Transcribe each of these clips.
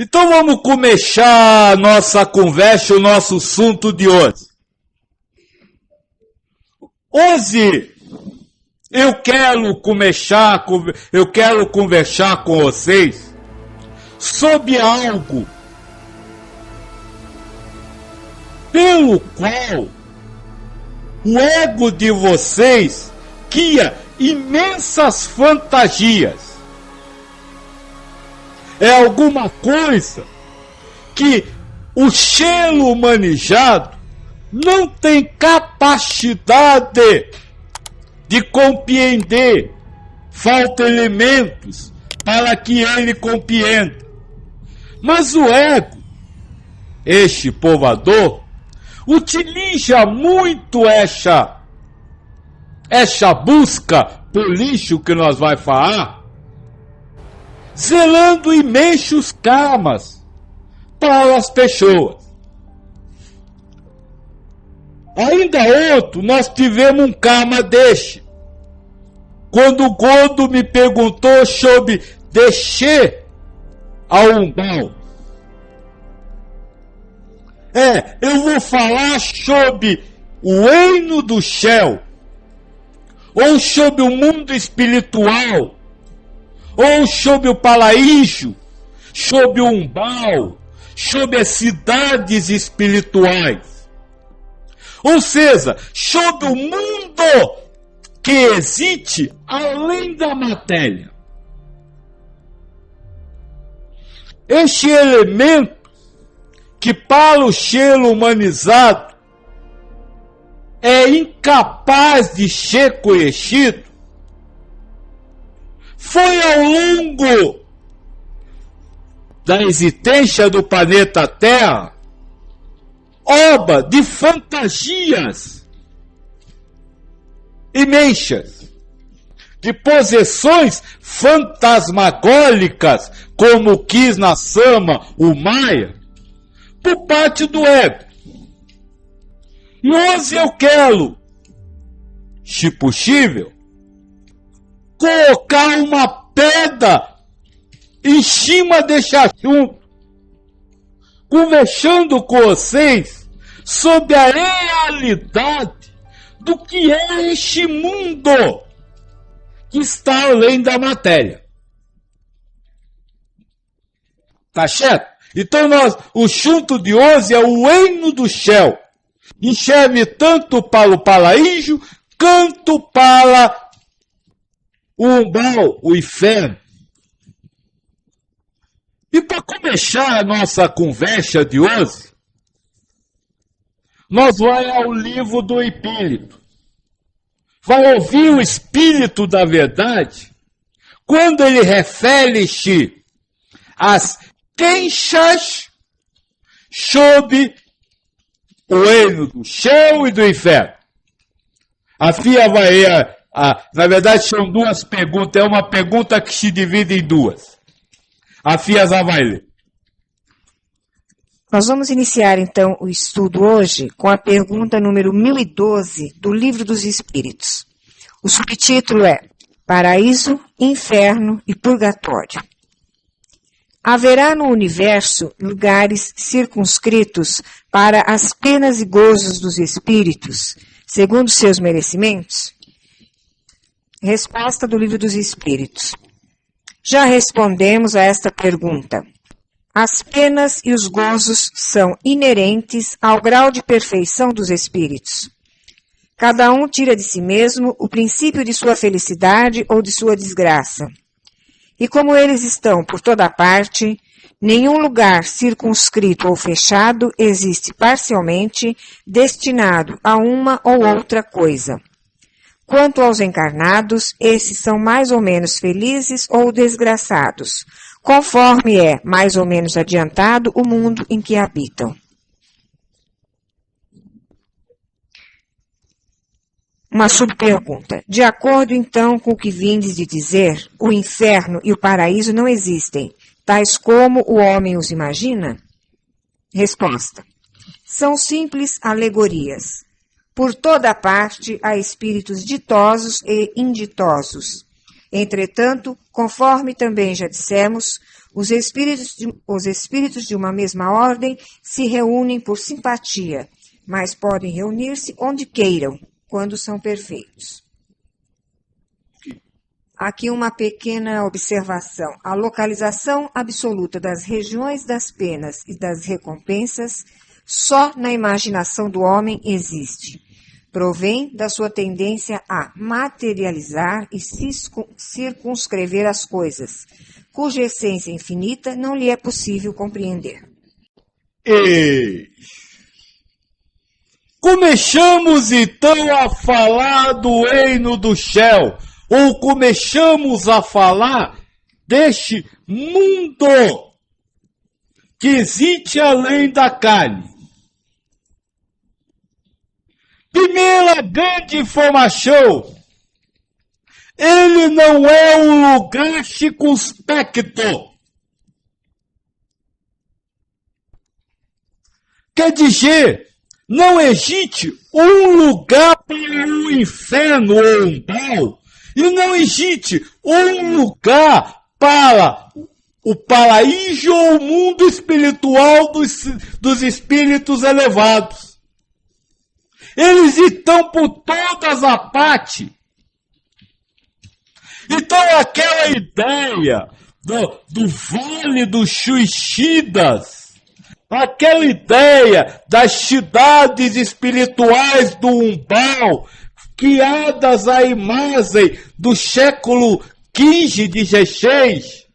Então vamos começar a nossa conversa, o nosso assunto de hoje. Hoje eu quero conversar com vocês sobre algo pelo qual o ego de vocês cria imensas fantasias. É alguma coisa que o ser humanizado não tem capacidade de compreender. Faltam elementos para que ele compreenda. Mas o ego, este povoador, utiliza muito essa busca por lixo que nós vamos falar, zelando imensos karmas para as pessoas. Ainda outro, nós tivemos um karma deste. Quando o Gordo me perguntou sobre descer ao umbral. Eu vou falar sobre o reino do céu, ou sobre o mundo espiritual, ou sobre o paraíso, sobre o umbral, sobre as cidades espirituais. Ou seja, sobre o mundo que existe além da matéria. Este elemento que para o ser humanizado é incapaz de ser conhecido, foi ao longo da existência do planeta Terra obra de fantasias imensas, de possessões fantasmagóricas, como quis na Sama o Maia, por parte do ego. E hoje eu quero, se possível, colocar uma pedra em cima desse assunto, conversando com vocês sobre a realidade do que é este mundo que está além da matéria. Tá certo? Então o assunto de hoje é o reino do céu. E serve tanto para o paraíso, quanto para o umbral, o inferno. E para começar a nossa conversa de hoje, nós vamos ao livro do Espírito. Vai ouvir o Espírito da Verdade, quando ele refere-se às queixas sobre o reino do céu e do inferno. A FIA vai... na verdade, são duas perguntas. É uma pergunta que se divide em duas. A FIA já vai ler. Nós vamos iniciar, então, o estudo hoje com a pergunta número 1012 do Livro dos Espíritos. O subtítulo é Paraíso, Inferno e Purgatório. Haverá no universo lugares circunscritos para as penas e gozos dos espíritos, segundo seus merecimentos? Resposta do Livro dos Espíritos. Já respondemos a esta pergunta. As penas e os gozos são inerentes ao grau de perfeição dos espíritos. Cada um tira de si mesmo o princípio de sua felicidade ou de sua desgraça. E como eles estão por toda parte, nenhum lugar circunscrito ou fechado existe parcialmente destinado a uma ou outra coisa. Quanto aos encarnados, esses são mais ou menos felizes ou desgraçados, conforme é mais ou menos adiantado o mundo em que habitam. Uma subpergunta. De acordo, então, com o que vindes de dizer, o inferno e o paraíso não existem, tais como o homem os imagina? Resposta. São simples alegorias. Por toda parte há espíritos ditosos e inditosos. Entretanto, conforme também já dissemos, Os espíritos de uma mesma ordem se reúnem por simpatia, mas podem reunir-se onde queiram, quando são perfeitos. Aqui uma pequena observação. A localização absoluta das regiões das penas e das recompensas só na imaginação do homem existe. Provém da sua tendência a materializar e circunscrever as coisas, cuja essência infinita não lhe é possível compreender. E começamos então a falar do reino do céu, ou começamos a falar deste mundo que existe além da carne. Primeira grande informação, ele não é um lugar circunspecto. Quer dizer, não existe um lugar para o inferno ou um umbral, e não existe um lugar para o paraíso ou o mundo espiritual dos espíritos elevados. Eles estão por todas as partes. Então aquela ideia do vale dos suicidas, aquela ideia das cidades espirituais do umbral, criadas à imagem do século XV, XVI,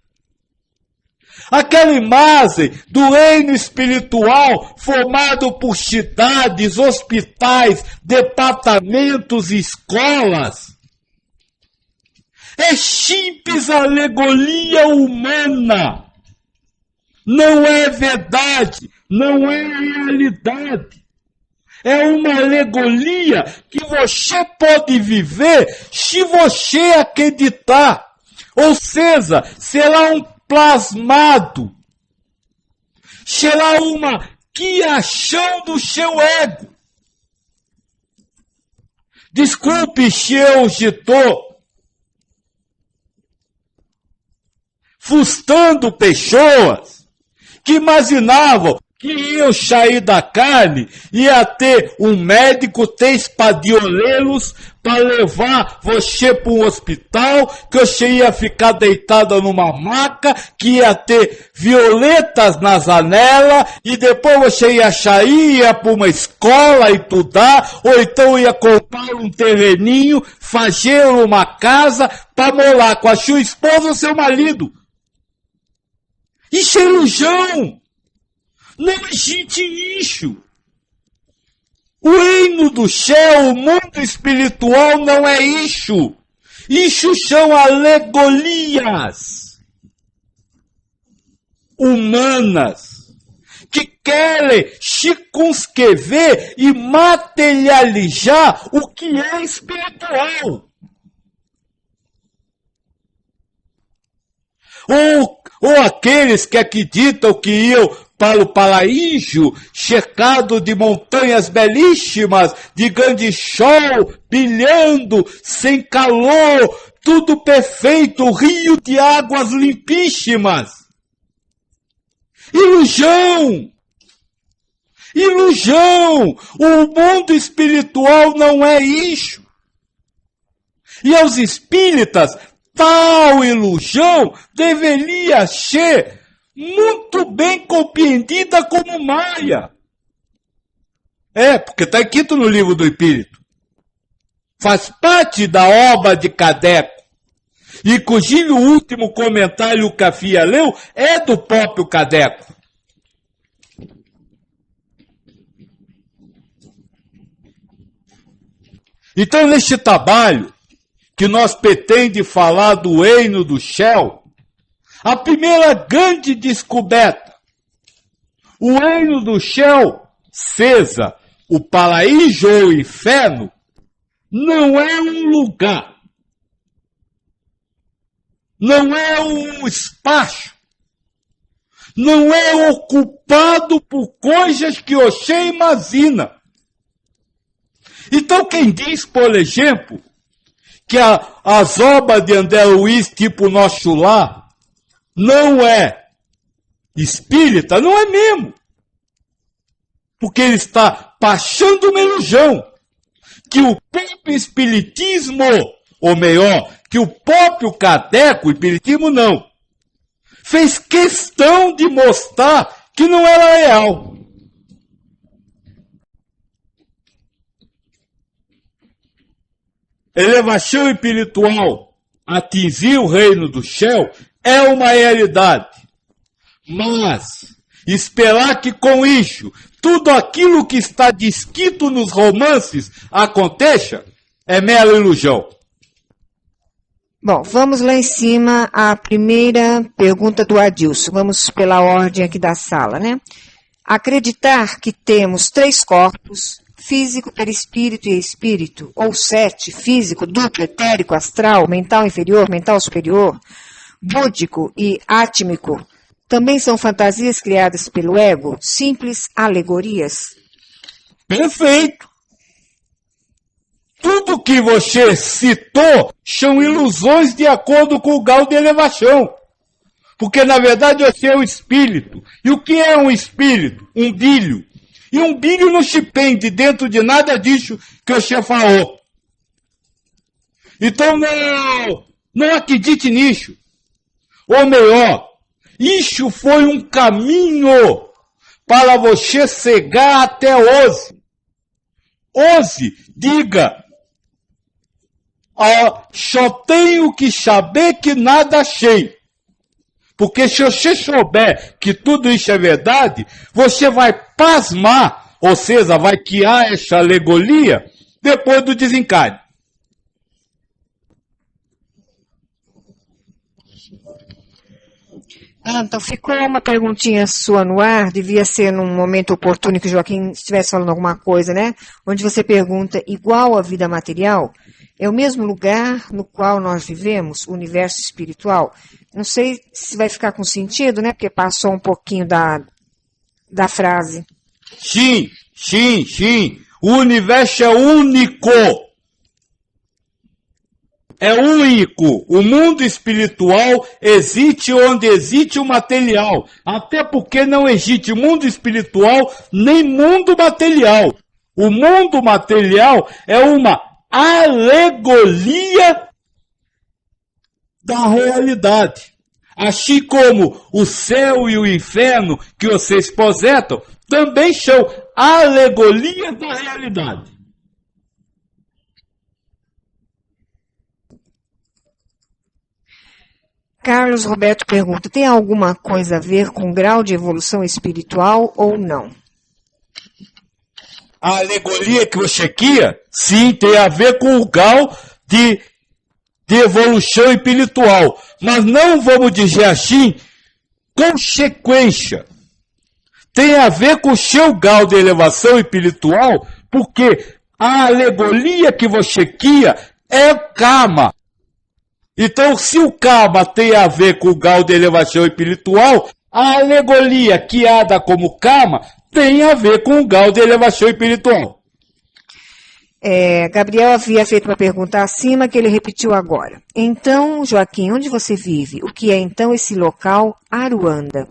aquela imagem do reino espiritual formado por cidades, hospitais, departamentos e escolas, é simples alegoria humana. Não é verdade, não é realidade. É uma alegoria que você pode viver se você acreditar. Ou seja, será um plasmado, será uma criação do seu ego. Desculpe se eu estou frustrando pessoas que imaginavam que eu sair da carne, ia ter um médico, 3 padioleiros para levar você para um hospital, que você ia ficar deitada numa maca, que ia ter violetas na janela, e depois você ia sair, ia para uma escola estudar, ou então ia comprar um terreninho, fazer uma casa para morar com a sua esposa ou seu marido. Isso é ilusão! Não existe isso. O reino do céu, o mundo espiritual não é isso. Isso são alegorias humanas que querem circunscrever e materializar o que é espiritual. Ou aqueles que acreditam que iam para o paraíso, cercado de montanhas belíssimas, de grande sol, brilhando, sem calor, tudo perfeito, rio de águas limpíssimas. Ilusão! Ilusão! O mundo espiritual não é isso. E aos espíritas, tal ilusão deveria ser muito bem compreendida como Maia. Porque está escrito no livro do Espírito. Faz parte da obra de Kardec. E inclusive o último comentário que a FIA leu é do próprio Kardec. Então, neste trabalho que nós pretendemos falar do reino do céu, a primeira grande descoberta, o reino do céu, seja o paraíso ou o inferno, não é um lugar, não é um espaço, não é ocupado por coisas que você imagina. Então quem diz, por exemplo, que as obras de André Luiz, tipo Nosso Lar, não é espírita, não é mesmo. Porque ele está passando uma ilusão que o próprio espiritismo, ou melhor, que o próprio Kardec, o espiritismo não, fez questão de mostrar que não era real. Elevação espiritual, atingir o reino do céu, é uma realidade. Mas esperar que com isso tudo aquilo que está descrito nos romances aconteça é mera ilusão. Bom, vamos lá em cima a primeira pergunta do Adilson. Vamos pela ordem aqui da sala, né? Acreditar que temos 3 corpos, físico, perispírito e espírito, ou 7, físico, duplo, etérico, astral, mental inferior, mental superior, búdico e átmico, também são fantasias criadas pelo ego, simples alegorias? Perfeito! Tudo que você citou são ilusões de acordo com o grau de elevação. Porque, na verdade, você é o espírito. E o que é um espírito? Um bilho. E um bilho não se prende dentro de nada disso que você falou. Então, não acredite nisso. Ou melhor, isso foi um caminho para você chegar até hoje. Hoje, diga, só tenho que saber que nada achei. Porque se você souber que tudo isso é verdade, você vai pasmar, ou seja, vai criar essa alegoria depois do desencarne. Então ficou uma perguntinha sua no ar, devia ser num momento oportuno que o Joaquim estivesse falando alguma coisa, né? Onde você pergunta, igual à vida material, é o mesmo lugar no qual nós vivemos, o universo espiritual? Não sei se vai ficar com sentido, né? Porque passou um pouquinho da frase. Sim, sim, sim. O universo é único. É único. O mundo espiritual existe onde existe o material. Até porque não existe mundo espiritual nem mundo material. O mundo material é uma alegoria da realidade. Assim como o céu e o inferno que vocês projetam também são alegoria da realidade. Carlos Roberto pergunta, tem alguma coisa a ver com grau de evolução espiritual ou não? A alegoria que você cria, sim, tem a ver com o grau de evolução espiritual. Mas não vamos dizer assim, consequência. Tem a ver com o seu grau de elevação espiritual, porque a alegoria que você cria é karma. Então, se o karma tem a ver com o grau de elevação espiritual, a alegoria criada como karma tem a ver com o grau de elevação espiritual. Gabriel havia feito uma pergunta acima que ele repetiu agora. Então, Joaquim, onde você vive? O que é então esse local, Aruanda?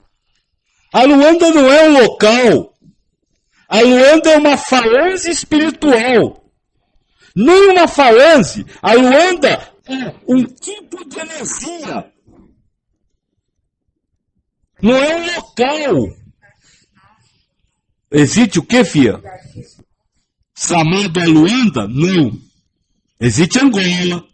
Aruanda não é um local. Aruanda é uma falange espiritual. Nem uma falange. Aruanda é um tipo de energia. Não é um local. Existe o que, filha? Chamado Aruanda? Não. Existe Angola.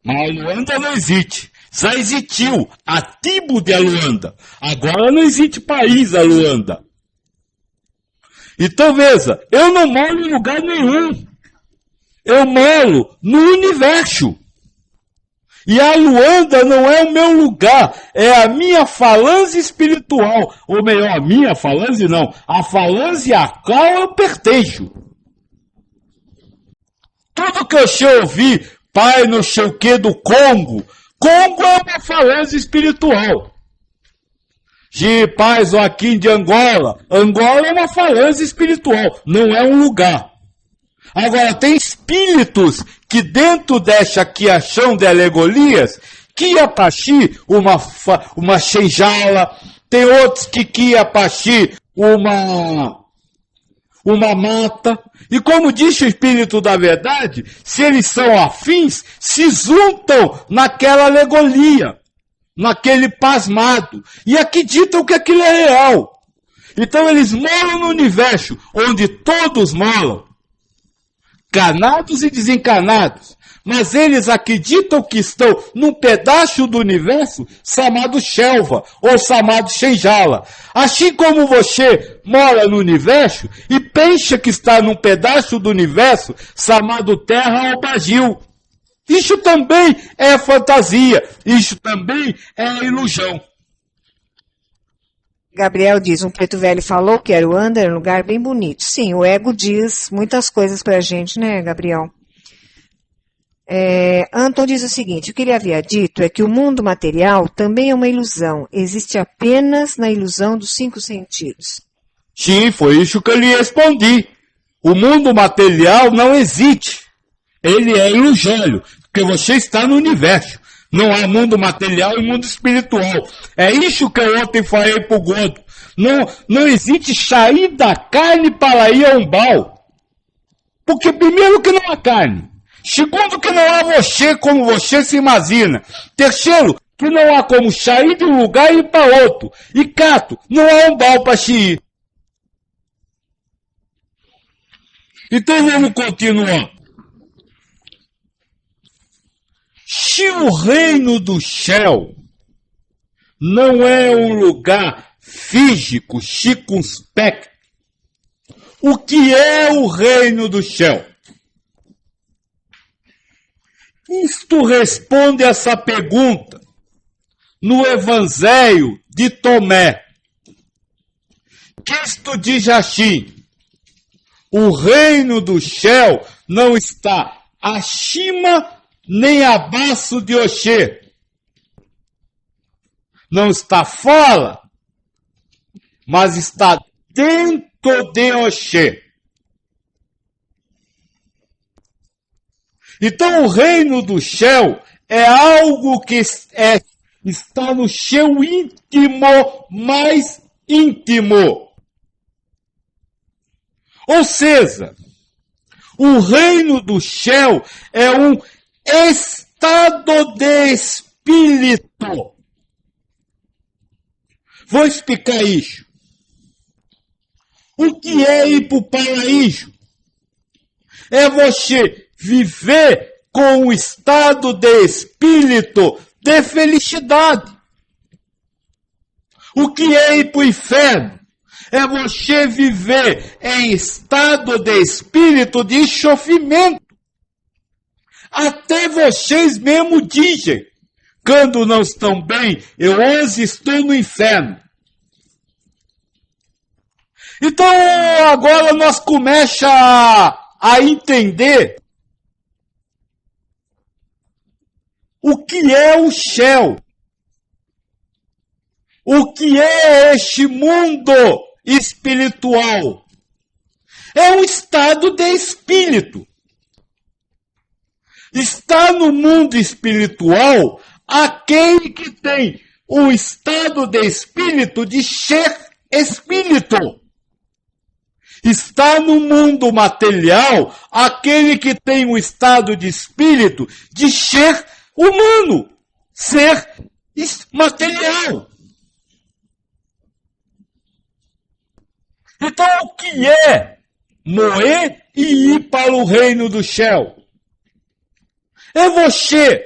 Mas Aruanda não existe. Já existiu a tribo de Aruanda. Agora não existe país Aruanda. Então veja, eu não moro em lugar nenhum. Eu moro no universo. E a Aruanda não é o meu lugar, é a minha falange espiritual. Ou melhor, a minha falange não, a falange a qual eu pertenço. Tudo que eu sei ouvir, pai não sei o que do Congo, Congo é uma falange espiritual. De pai Joaquim de Angola, Angola é uma falange espiritual, não é um lugar. Agora, tem espíritos que dentro dessa criação de alegorias, que ia partir uma senzala, tem outros que quia partir uma mata. E como disse o Espírito da Verdade, se eles são afins, se juntam naquela alegoria, naquele pasmado, e acreditam que aquilo é real. Então eles moram no universo, onde todos moram, encarnados e desencarnados. Mas eles acreditam que estão num pedaço do universo chamado Shelva, ou chamado Shenjala. Assim como você mora no universo e pensa que está num pedaço do universo chamado Terra ou Brasil. Isso também é fantasia, isso também é ilusão. Gabriel diz, um preto velho falou que Aruanda era um lugar bem bonito. Sim, o ego diz muitas coisas pra gente, né, Gabriel? Anton diz o seguinte, o que ele havia dito é que o mundo material também é uma ilusão, existe apenas na ilusão dos 5 sentidos. Sim, foi isso que eu lhe respondi. O mundo material não existe. Ele é ilusório, porque você está no universo. Não há mundo material e mundo espiritual. É isso que eu ontem falei pro Gordo. Não existe sair da carne para ir a umbral. Porque primeiro que não há carne. Segundo que não há você como você se imagina. Terceiro, que não há como sair de um lugar e ir para outro. E quarto, não há umbral para se ir. Então vamos continuar. Se o reino do céu não é um lugar físico, circunspecto, o que é o reino do céu? Isto responde essa pergunta no Evangelho de Tomé. Cristo diz assim, o reino do céu não está acima nem abaixo de você. Não está fora, mas está dentro de você. Então o reino do céu é algo que está no seu íntimo mais íntimo. Ou seja, o reino do céu é um estado de espírito. Vou explicar isso. O que é ir para o paraíso? É você viver com um estado de espírito de felicidade. O que é ir para o inferno? É você viver em estado de espírito de sofrimento. Até vocês mesmo dizem, quando não estão bem, eu hoje estou no inferno. Então agora nós começamos a entender o que é o céu. O que é este mundo espiritual? É um estado de espírito. Está no mundo espiritual aquele que tem o estado de espírito de ser espírito. Está no mundo material aquele que tem o estado de espírito de ser humano, ser material. Então o que é morrer e ir para o reino do céu? É você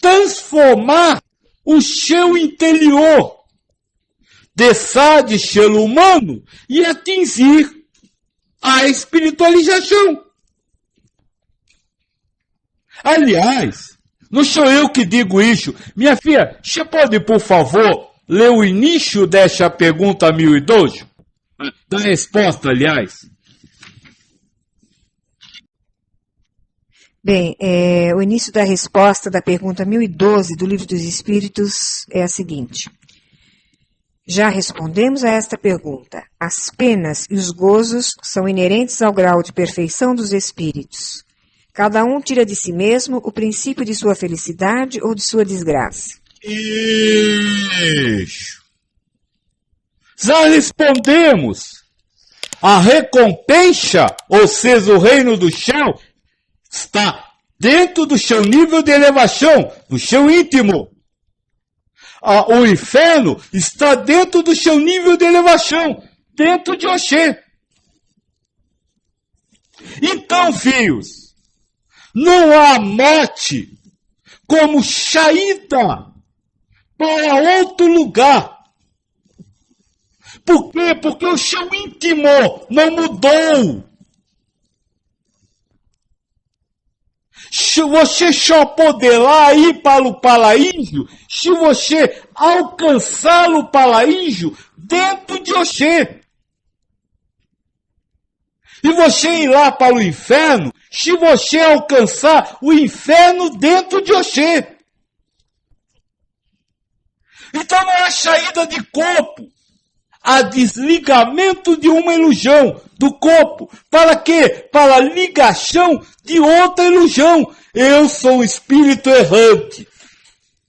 transformar o seu interior, deixar de ser humano e atingir a espiritualização. Aliás, não sou eu que digo isso. Minha filha, você pode, por favor, ler o início dessa pergunta 1012? Da resposta, aliás. Bem, o início da resposta da pergunta 1012 do Livro dos Espíritos é a seguinte. Já respondemos a esta pergunta. As penas e os gozos são inerentes ao grau de perfeição dos espíritos. Cada um tira de si mesmo o princípio de sua felicidade ou de sua desgraça. Isso. Já respondemos. A recompensa, ou seja, o reino do céu, está dentro do seu nível de elevação, do seu íntimo. O inferno está dentro do seu nível de elevação, dentro de você. Então, filhos, não há morte como saída para outro lugar. Por quê? Porque o seu íntimo não mudou. Você só poderá ir para o paraíso se você alcançar o paraíso dentro de você. E você irá para o inferno se você alcançar o inferno dentro de você. Então não é saída de corpo. Há desligamento de uma ilusão do corpo. Para quê? Para a ligação de outra ilusão. Eu sou um espírito errante.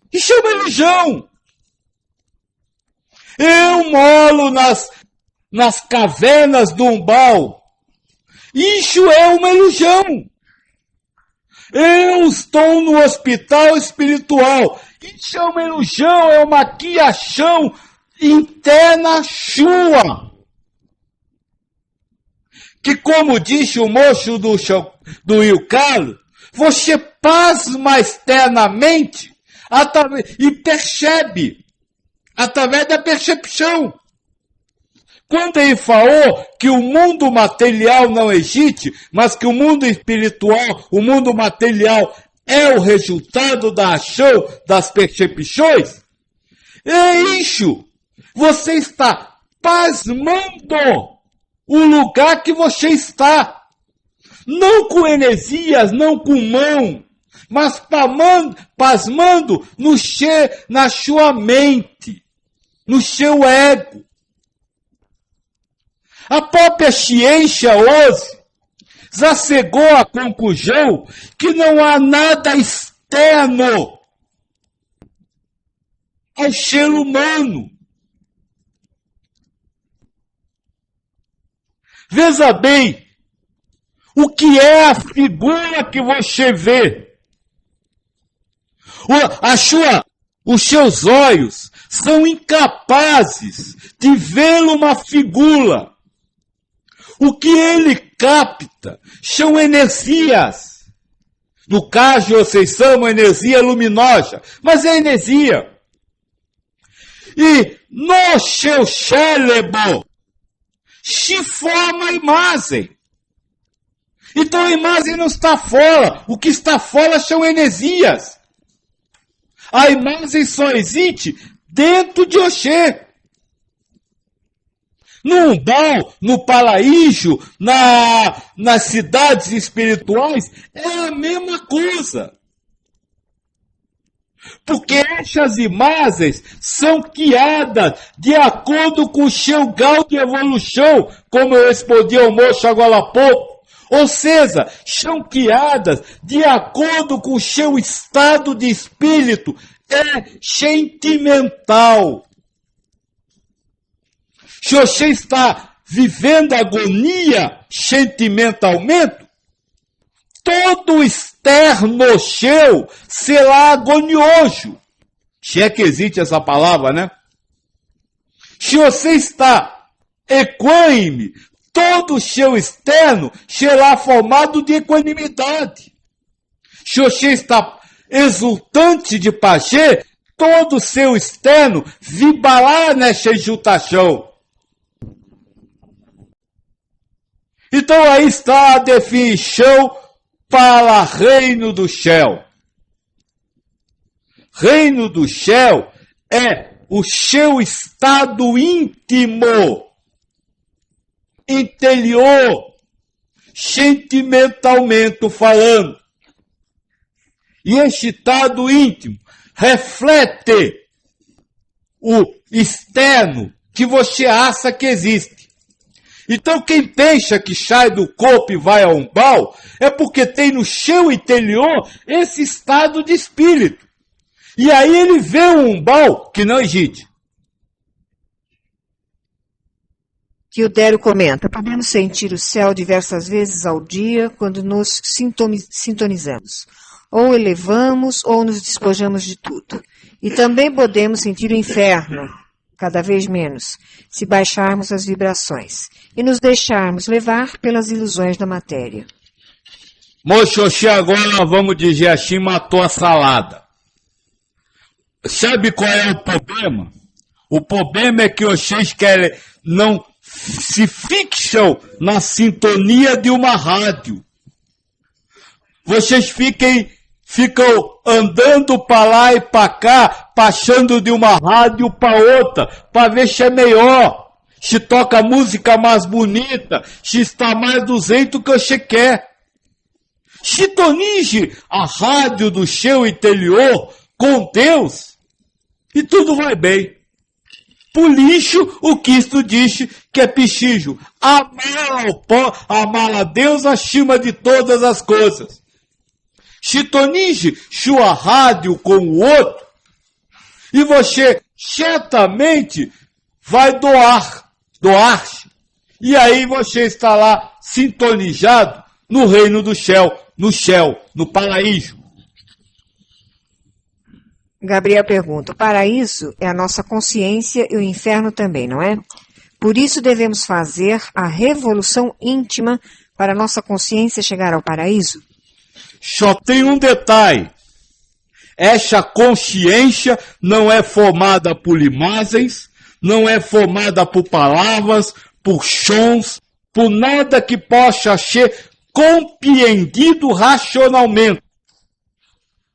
Isso é uma ilusão. Eu moro nas cavernas do umbral. Isso é uma ilusão. Eu estou no hospital espiritual. Isso é uma ilusão, é uma criação interna sua. Que, como disse o moço do Rio Carlos, você pasma externamente e percebe, através da percepção. Quando ele falou que o mundo material não existe, mas que o mundo espiritual, o mundo material é o resultado da ação das percepções, é isso. Você está pasmando o lugar que você está. Não com energias, não com mão, mas pasmando na sua mente, no seu ego. A própria ciência hoje já chegou à conclusão que não há nada externo ao ser humano. Veja bem, o que é a figura que você vê? Os seus olhos são incapazes de ver uma figura. O que ele capta são energias. No caso, vocês chamam energia luminosa, mas é energia. E no seu cérebro se forma a imagem. Então a imagem não está fora. O que está fora são energias. A imagem só existe dentro de você. No umbral, no paraíso, nas cidades espirituais, é a mesma coisa. Porque essas imagens são criadas de acordo com o seu grau de evolução, como eu respondi ao moço agora há pouco. Ou seja, são criadas de acordo com o seu estado de espírito sentimental. Se você está vivendo agonia sentimentalmente, todo o externo seu será agonioso. Se é que existe essa palavra, né? Se você está equânime, todo o seu externo será formado de equanimidade. Se você está exultante de prazer, todo o seu externo vibrará nessa exultação. Então aí está a definição para reino do céu. Reino do céu é o seu estado íntimo, interior, sentimentalmente falando. E esse estado íntimo reflete o externo que você acha que existe. Então quem pensa que sai do corpo e vai ao umbral é porque tem no seu interior esse estado de espírito. E aí ele vê um umbral que não existe. Teodério comenta, podemos sentir o céu diversas vezes ao dia quando nos sintonizamos. Ou elevamos ou nos despojamos de tudo. E também podemos sentir o inferno, cada vez menos, se baixarmos as vibrações e nos deixarmos levar pelas ilusões da matéria. Moxoxi agora, nós vamos dizer assim, matou a salada. Sabe qual é o problema? O problema é que vocês querem, não se fixam na sintonia de uma rádio. Vocês ficam andando para lá e para cá, passando de uma rádio para outra, para ver se é melhor, se toca música mais bonita, se está mais do jeito que você quer. Sintonize a rádio do seu interior com Deus e tudo vai bem. Por lixo, o Cristo disse que é pichijo. Amar a Deus acima de todas as coisas. Sintonize sua rádio com o outro e você certamente vai doar-se. E aí você está lá sintonizado no reino do céu, no paraíso. Gabriel pergunta, o paraíso é a nossa consciência e o inferno também, não é? Por isso devemos fazer a revolução íntima para a nossa consciência chegar ao paraíso? Só tem um detalhe. Essa consciência não é formada por imagens, não é formada por palavras, por sons, por nada que possa ser compreendido racionalmente.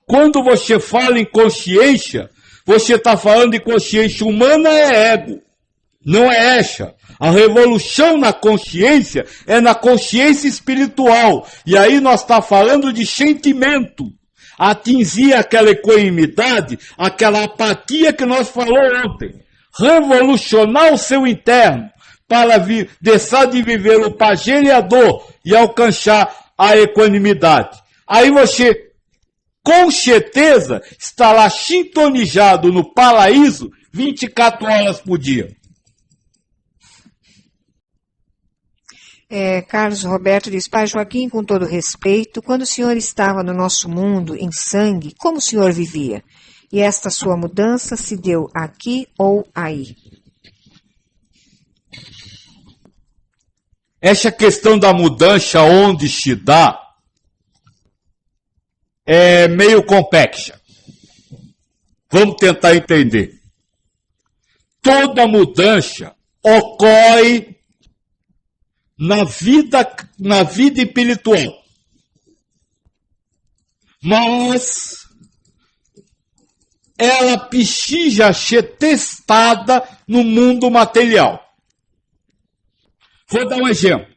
Quando você fala em consciência, você está falando de consciência humana, é ego. Não é essa. A revolução na consciência é na consciência espiritual. E aí nós estamos falando de sentimento. Atingir aquela equanimidade, aquela apatia que nós falamos ontem. Revolucionar o seu interno para deixar de viver o prazer e a dor e alcançar a equanimidade. Aí você, com certeza, está lá sintonizado no paraíso 24 horas por dia. Carlos Roberto diz, Pai Joaquim, com todo respeito, quando o senhor estava no nosso mundo, em sangue, como o senhor vivia? E esta sua mudança se deu aqui ou aí? Essa questão da mudança onde se dá é meio complexa. Vamos tentar entender. Toda mudança ocorre na vida espiritual. Mas ela precisa ser testada no mundo material. Vou dar um exemplo.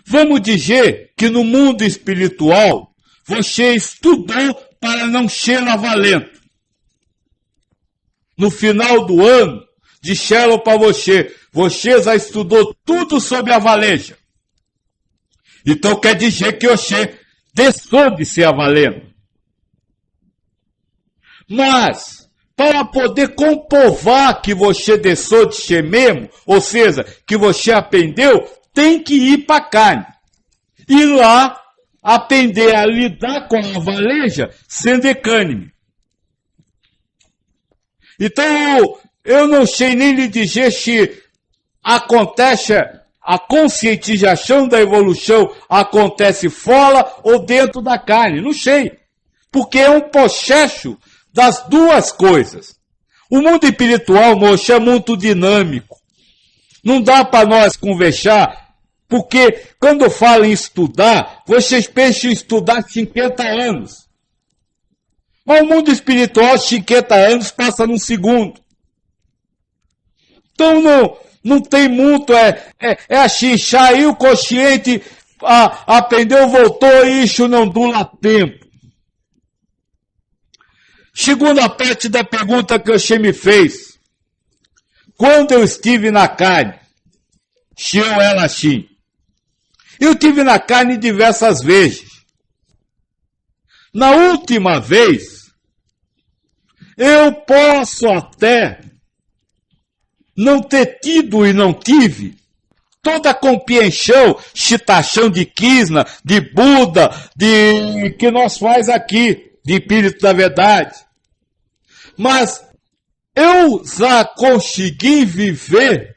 Vamos dizer que no mundo espiritual você estudou para não ser avalento. No final do ano, disseram para você já estudou tudo sobre a valeja. Então quer dizer que você deixou de ser avalento. Mas, para poder comprovar que você deixou de ser mesmo, ou seja, que você aprendeu, tem que ir para a carne. E lá, aprender a lidar com a valeja sendo equânime. Então, eu não sei nem lhe dizer se acontece a conscientização da evolução acontece fora ou dentro da carne. Não sei. Porque é um processo das duas coisas. O mundo espiritual, moço, é muito dinâmico. Não dá para nós conversar, porque quando eu falo em estudar, vocês pensam em estudar 50 anos. Mas o mundo espiritual, 50 anos, passa num segundo. Então não tem muito, assim, saiu o consciente, aprendeu, voltou, isso não dura tempo. Segunda parte da pergunta que você me fez. Quando eu estive na carne, se eu era assim? Eu estive na carne diversas vezes. Na última vez, eu posso até não ter tido e não tive toda a compreensão, chitação de Krishna, de Buda, que nós faz aqui, de Espírito da Verdade. Mas eu já consegui viver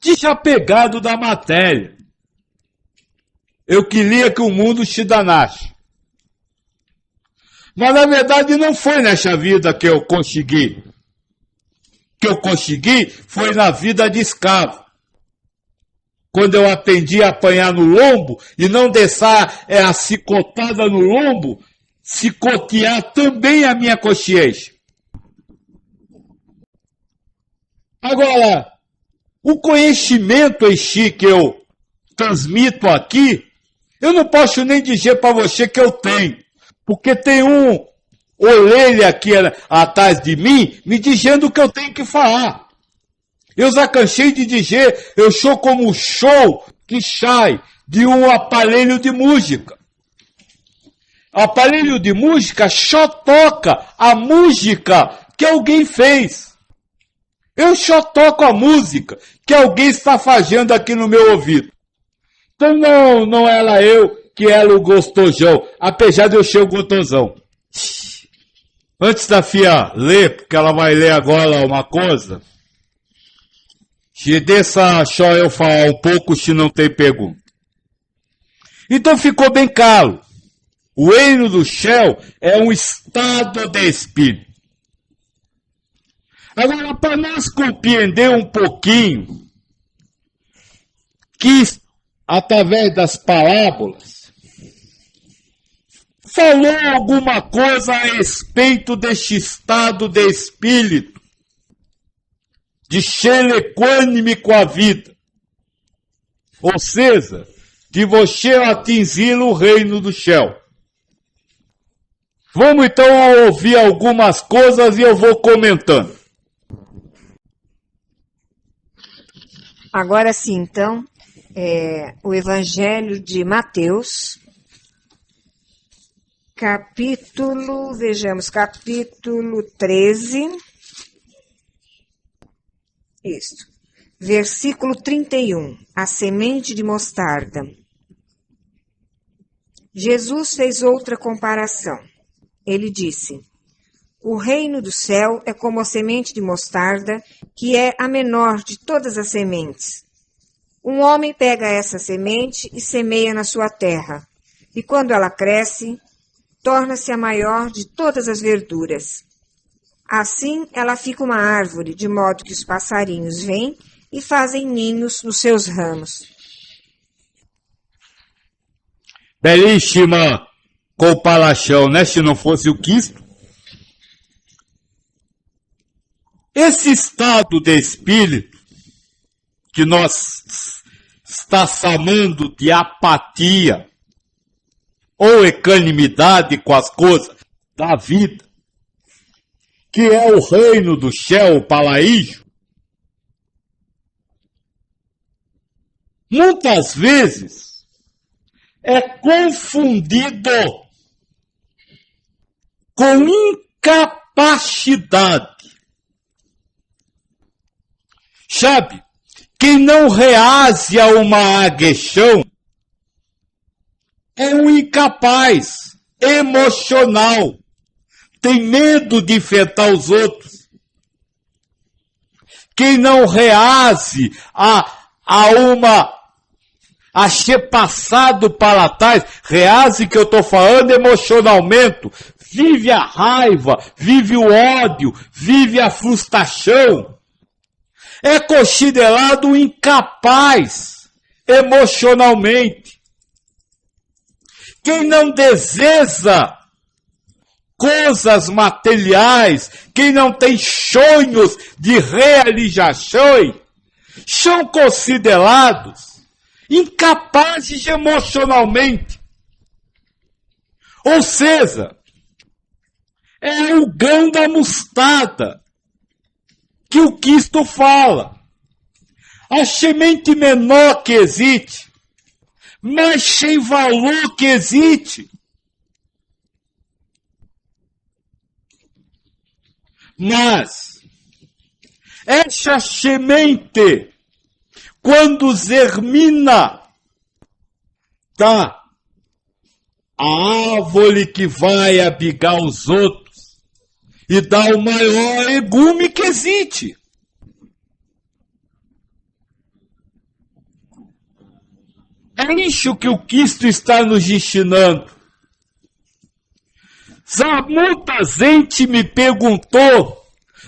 desapegado da matéria. Eu queria que o mundo se danasse. Mas na verdade não foi nessa vida que eu consegui. O que eu consegui foi na vida de escravo. Quando eu aprendi a apanhar no lombo e não deixar a cicotada no lombo, cicotear também a minha consciência. Agora, o conhecimento em si que eu transmito aqui, eu não posso nem dizer para você que eu tenho, porque tem um orelha aqui atrás de mim me dizendo o que eu tenho que falar. Eu já cansei de dizer, eu sou como o show que sai de um aparelho de música. O aparelho de música só toca a música que alguém fez. Eu só toco a música que alguém está fazendo aqui no meu ouvido. Então não era eu que era o gostosão, apesar de eu ser o gostosão. Antes da Fia ler, porque ela vai ler agora uma coisa, se deixa só eu falar um pouco se não tem pergunta. Então ficou bem claro. O reino do céu é um estado de espírito. Agora, para nós compreender um pouquinho, que através das parábolas, falou alguma coisa a respeito deste estado de espírito, de ser equânime com a vida. Ou seja, de você atingir o reino do céu. Vamos então ouvir algumas coisas e eu vou comentando. Agora sim, então, o Evangelho de Mateus, capítulo 13, isso, versículo 31, a semente de mostarda. Jesus fez outra comparação. Ele disse: o reino do céu é como a semente de mostarda, que é a menor de todas as sementes. Um homem pega essa semente e semeia na sua terra, e quando ela cresce, torna-se a maior de todas as verduras. Assim, ela fica uma árvore, de modo que os passarinhos vêm e fazem ninhos nos seus ramos. Belíssima comparação, né? Se não fosse o Cristo. Esse estado de espírito, que nós está chamando de apatia, ou equanimidade com as coisas da vida, que é o reino do céu, o paraíso, muitas vezes é confundido com incapacidade. Sabe, quem não reage a uma agressão é um incapaz emocional, tem medo de enfrentar os outros. Quem não reage a ser passado para trás, reage que eu estou falando emocionalmente, vive a raiva, vive o ódio, vive a frustração, é considerado incapaz emocionalmente. Quem não deseja coisas materiais, quem não tem sonhos de realizações, são considerados incapazes emocionalmente. Ou seja, é o grão da mostarda que o Cristo fala. A semente menor que existe, mas sem valor que existe. Mas essa semente, quando germina, tá? A árvore que vai abrigar os outros e dá o maior legume que existe. É isso que o Cristo está nos ensinando. Muita gente me perguntou,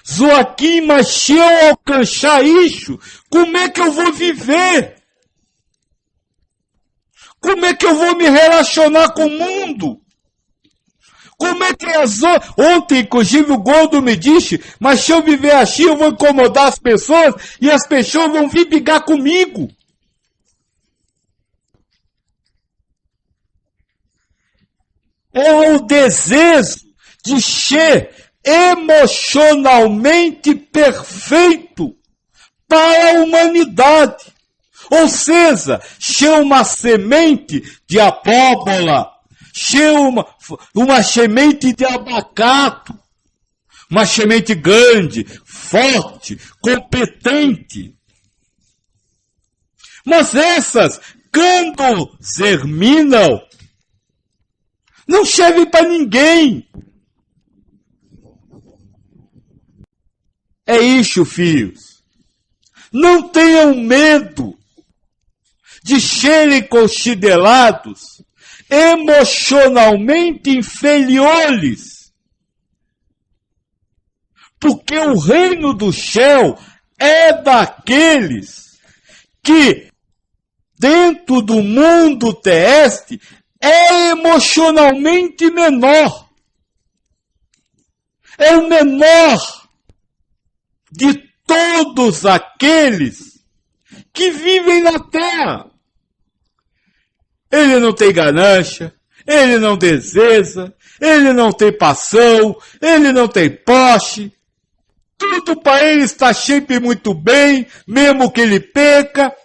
Joaquim, mas se eu alcançar isso, como é que eu vou viver? Como é que eu vou me relacionar com o mundo? Como é que Ontem, inclusive, o Gordo me disse, mas se eu viver assim, eu vou incomodar as pessoas e as pessoas vão vir brigar comigo. É o desejo de ser emocionalmente perfeito para a humanidade. Ou seja, ser uma semente de abóbora, ser uma semente de abacate, uma semente grande, forte, competente. Mas essas, quando germinam, não serve para ninguém. É isso, filhos. Não tenham medo de serem considerados emocionalmente inferiores. Porque o reino do céu é daqueles que, dentro do mundo terrestre, é emocionalmente menor. É o menor de todos aqueles que vivem na terra. Ele não tem ganância, ele não deseja, ele não tem paixão, ele não tem posse. Tudo para ele está sempre muito bem, mesmo que ele peca.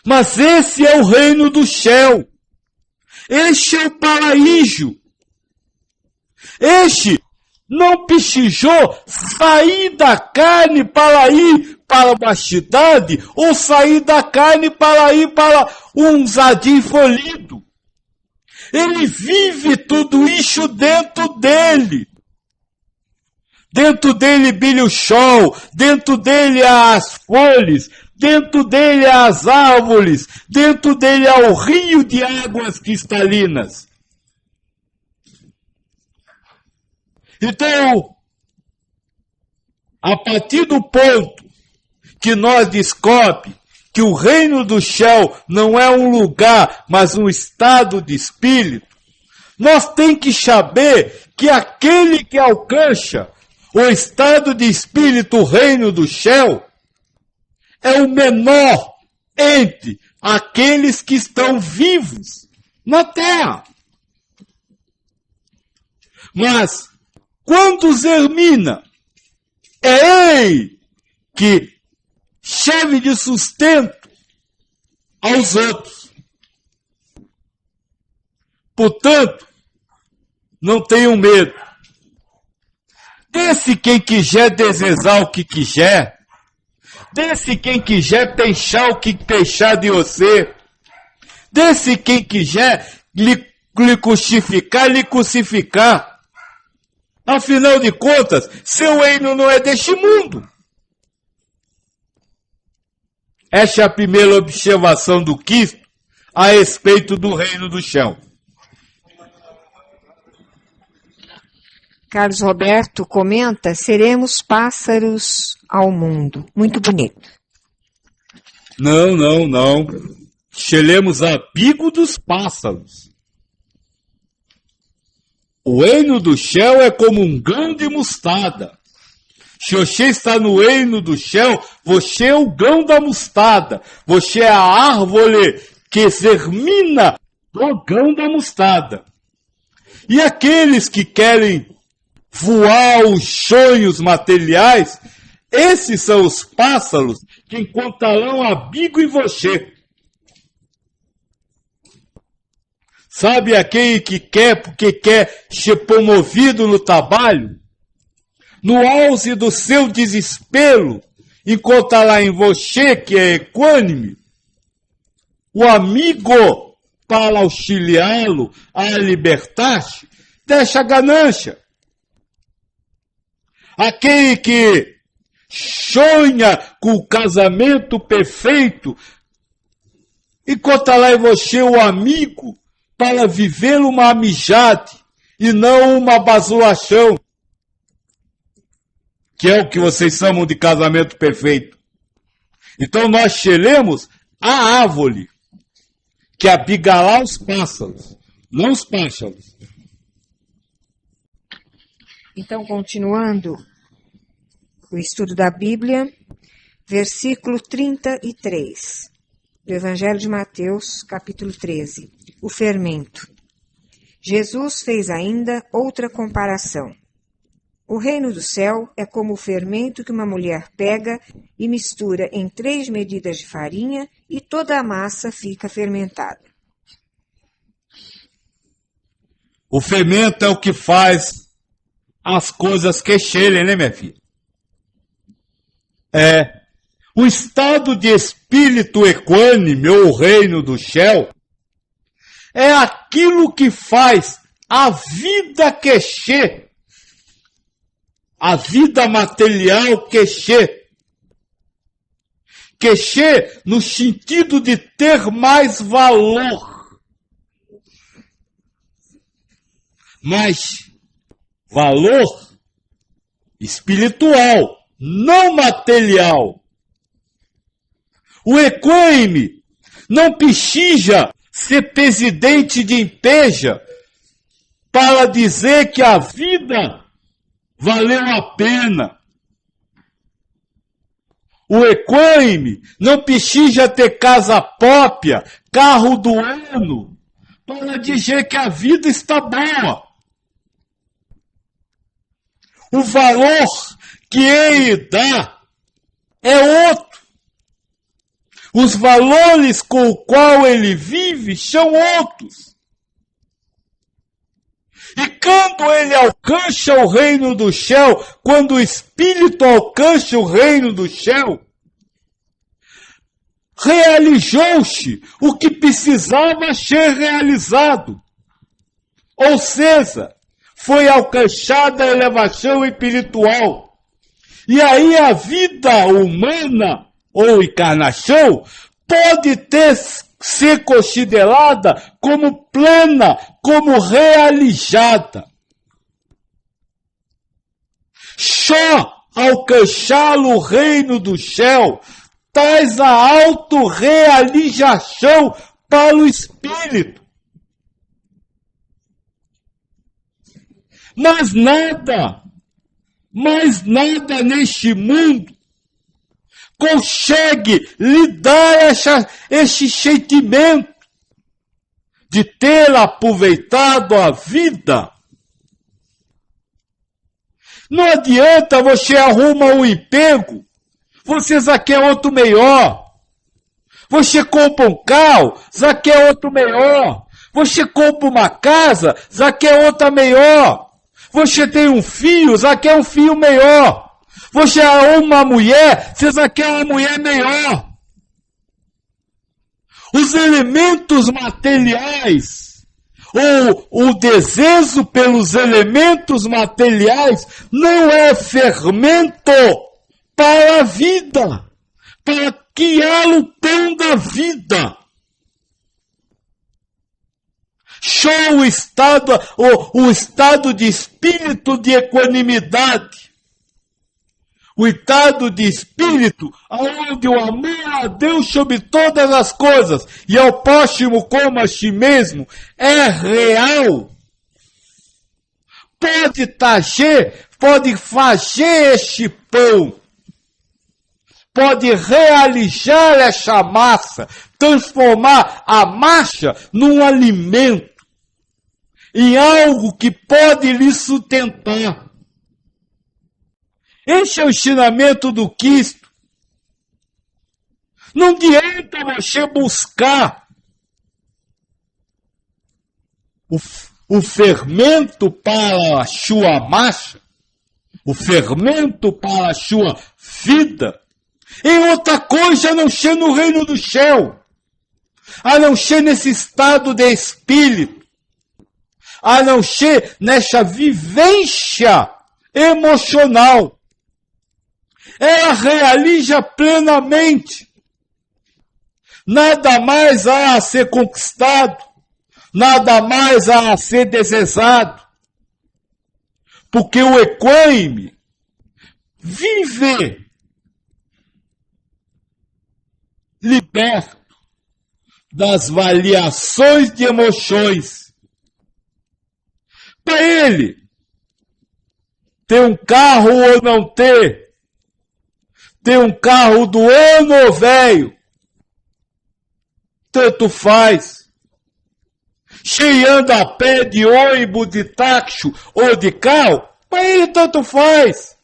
Mas esse é o reino do céu. Este é o paraíso. Este não precisou sair da carne para ir para uma cidade ou sair da carne para ir para um jardim florido. Ele vive tudo isso dentro dele. Dentro dele brilha o sol, dentro dele há as folhas, dentro dele há as árvores, dentro dele há o rio de águas cristalinas. Então, a partir do ponto que nós descobrimos que o reino do céu não é um lugar, mas um estado de espírito, nós temos que saber que aquele que alcança o estado de espírito, o reino do céu, é o menor entre aqueles que estão vivos na terra. Mas, quando germina, é ele que serve de sustento aos outros. Portanto, não tenham medo. Desse quem quiser desejar o que quiser, desse quem quiser pensar o que pensar de você, desse quem quiser lhe crucificar, lhe crucificar. Afinal de contas, seu reino não é deste mundo. Essa é a primeira observação do Cristo a respeito do reino do céu. Carlos Roberto comenta, seremos pássaros ao mundo. Muito bonito. Não. Seremos abrigo dos pássaros. O reino do céu é como um grão de mostarda. Se você está no reino do céu, você é o grão da mostarda. Você é a árvore que germina do grão da mostarda. E aqueles que querem voar os sonhos materiais, esses são os pássaros que encontrarão abrigo em você. Sabe aquele que quer porque quer ser promovido no trabalho? No auge do seu desespero, encontra lá em você que é equânime, o amigo para auxiliá-lo a libertar-se, deixa a ganância. Aquele que sonha com o casamento perfeito, encontra lá em você o amigo para viver uma amizade e não uma bajulação, que é o que vocês chamam de casamento perfeito. Então nós chelemos a árvore que abriga lá os pássaros, não os pássaros. Então, continuando o estudo da Bíblia, versículo 33, do Evangelho de Mateus, capítulo 13, o fermento. Jesus fez ainda outra comparação. O reino do céu é como o fermento que uma mulher pega e mistura em 3 medidas de farinha e toda a massa fica fermentada. O fermento é o que faz as coisas crescerem, né, minha filha? O estado de espírito equânime, ou o reino do céu, é aquilo que faz a vida crescer, a vida material crescer. Crescer no sentido de ter mais valor. Mas valor espiritual, não material. O equânime não precisa ser presidente de empresa para dizer que a vida valeu a pena. O equânime não precisa ter casa própria, carro do ano, para dizer que a vida está boa. O valor que ele dá é outro. Os valores com o qual ele vive são outros. E quando ele alcança o reino do céu, quando o Espírito alcança o reino do céu, realizou-se o que precisava ser realizado. Ou seja, foi alcançada a elevação espiritual. E aí a vida humana, ou encarnação, pode ser considerada como plena, como realizada. Só alcançar o reino do céu traz a autorrealização para o espírito. Mas nada neste mundo consegue lhe dar esse sentimento de ter aproveitado a vida. Não adianta você arrumar um emprego, você já quer outro melhor. Você compra um carro, já quer outro melhor. Você compra uma casa, já quer outra melhor. Você tem um filho, já quer um filho melhor. Você é uma mulher, você já quer uma mulher melhor. Os elementos materiais, ou o desejo pelos elementos materiais, não é fermento para a vida, para criar o pão da vida. Só o estado de espírito de equanimidade, o estado de espírito onde o amor a Deus sobre todas as coisas e ao próximo como a si mesmo é real, pode fazer este pão, pode realizar essa massa, transformar a massa num alimento, em algo que pode lhe sustentar. Esse é o ensinamento do Cristo. Não adianta você buscar o fermento para a sua massa, o fermento para a sua vida, em outra coisa a não ser no reino do céu, a não ser nesse estado de espírito, a não ser nessa vivência emocional. Ela realiza plenamente. Nada mais há a ser conquistado, nada mais há a ser desejado. Porque o equânime vive liberto das variações de emoções. Para ele, ter um carro ou não ter um carro do ano ou velho, tanto faz. Se anda a pé, de ônibus, de táxi ou de carro, para ele tanto faz.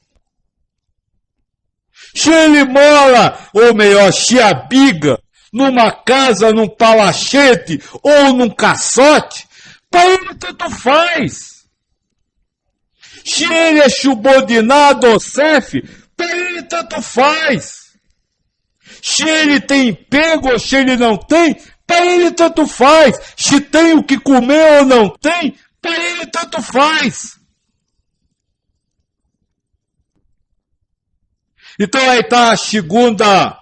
Se ele mora, ou melhor, se abriga numa casa, num palacete ou num caçote, para ele tanto faz. Se ele é subordinado ao chefe, para ele tanto faz. Se ele tem emprego ou se ele não tem, para ele tanto faz. Se tem o que comer ou não tem, para ele tanto faz. Então aí está a segunda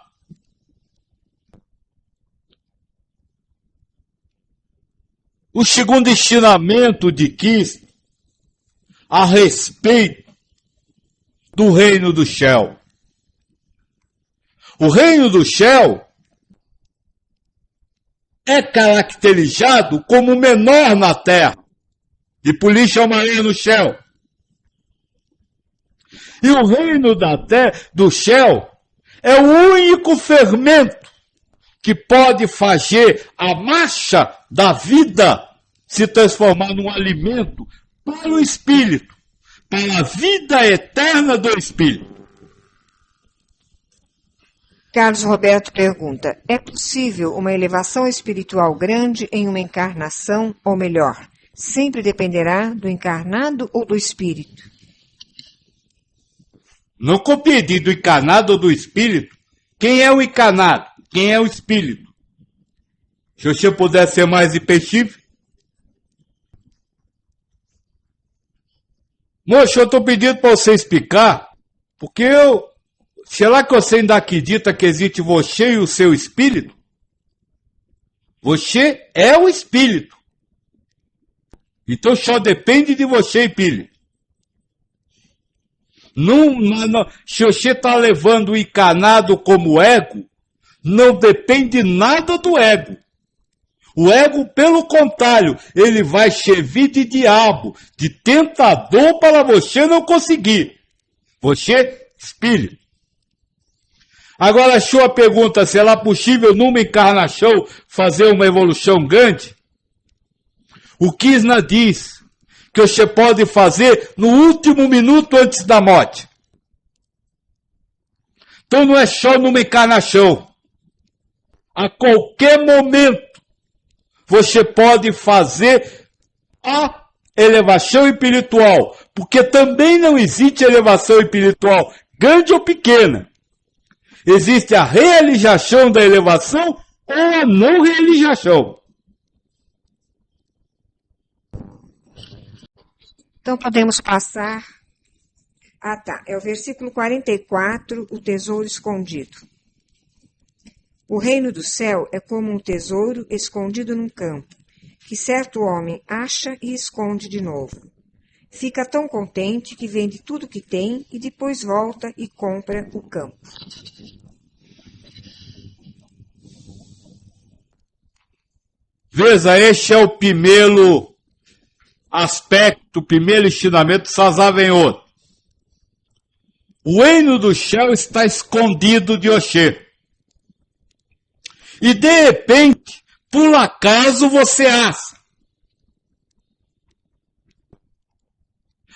o segundo ensinamento de Cristo a respeito do reino do céu. O reino do céu é caracterizado como menor na terra, e por isso chamaria no céu. E o reino do céu é o único fermento que pode fazer a massa da vida se transformar num alimento para o espírito, para a vida eterna do espírito. Carlos Roberto pergunta: é possível uma elevação espiritual grande em uma encarnação, ou melhor, sempre dependerá do encarnado ou do espírito? Não compreendi do encarnado ou do espírito. Quem é o encarnado? Quem é o espírito? Se você puder ser mais específico. Moço, eu estou pedindo para você explicar, porque será que você ainda acredita que existe você e o seu espírito? Você é o espírito. Então só depende de você, espírito. Não, se você está levando o encarnado como ego, não depende nada do ego. O ego, pelo contrário, ele vai servir de diabo, de tentador para você não conseguir. Você, espírito. Agora a sua pergunta, será possível numa encarnação fazer uma evolução grande? O Krishna diz que você pode fazer no último minuto antes da morte. Então não é só numa encarnação. A qualquer momento você pode fazer a elevação espiritual, porque também não existe elevação espiritual grande ou pequena. Existe a realização da elevação ou a não realização. Então podemos passar. É o versículo 44, o tesouro escondido. O reino do céu é como um tesouro escondido num campo, que certo homem acha e esconde de novo. Fica tão contente que vende tudo que tem e depois volta e compra o campo. Veja, este é o primeiro aspecto, o primeiro ensinamento, Sazavenhor. O reino do céu está escondido de você. E de repente, por acaso, você acha.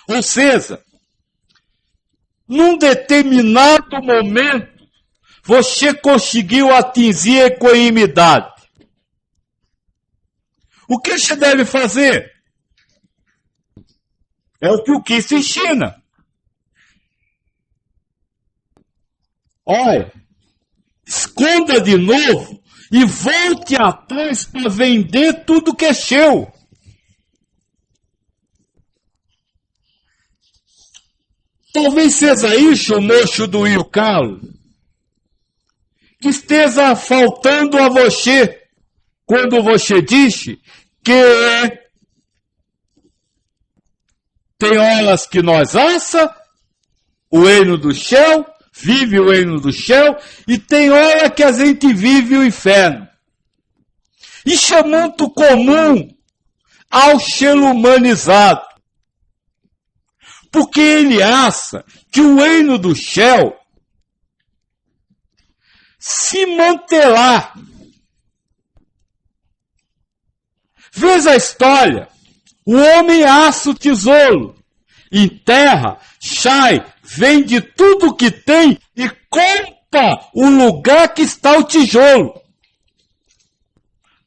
Ou seja, num determinado momento, você conseguiu atingir a equanimidade. O que você deve fazer? É o que o Cristo ensina. Olha, esconda de novo e volte atrás para vender tudo que é seu. Talvez seja isso, moço do Rio Carlos, que esteja faltando a você quando você disse que tem horas que nós assa o reino do céu, vive o reino do céu, e tem hora que a gente vive o inferno. Isso é muito comum ao ser humanizado. Porque ele acha que o reino do céu se manterá. Veja a história. O homem acha o tesouro, enterra, sai, vende tudo que tem e compra o lugar que está o tijolo.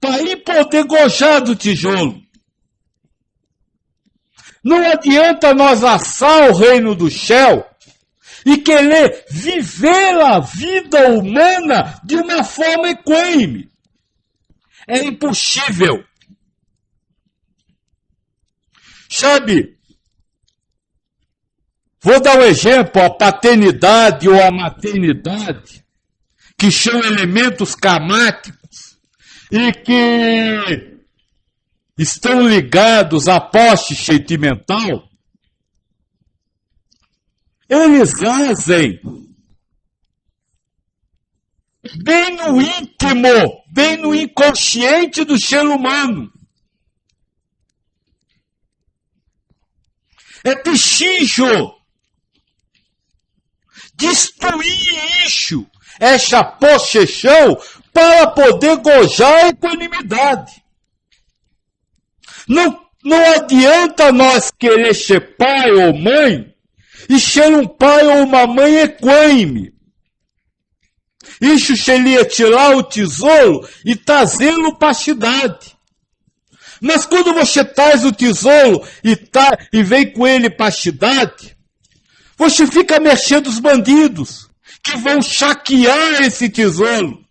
Para ir poder gozar do tijolo. Não adianta nós assar o reino do céu e querer viver a vida humana de uma forma equânime. É impossível. Sabe, vou dar um exemplo, a paternidade ou a maternidade, que são elementos karmáticos e que estão ligados à posse sentimental, eles agem bem no íntimo, bem no inconsciente do ser humano. É preciso destruir isso, essa possessão, para poder gozar a equanimidade. Não adianta nós querer ser pai ou mãe e ser um pai ou uma mãe equânime. Isso seria tirar o tesouro e trazê-lo para a cidade. Mas quando você traz o tesouro e vem com ele para a cidade, você fica à mercê dos bandidos que vão saquear esse tesouro.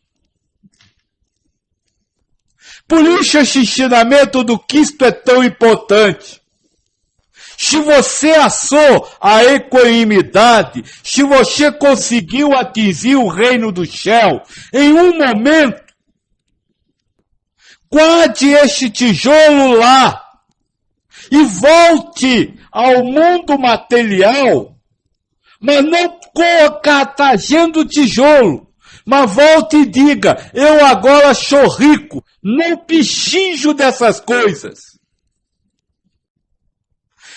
Por isso esse ensinamento do Cristo é tão importante. Se você assou a equanimidade, se você conseguiu atingir o reino do céu, em um momento, guarde este tijolo lá e volte ao mundo material, mas não corra trazendo o tijolo, mas volte e diga, eu agora sou rico, não preciso dessas coisas.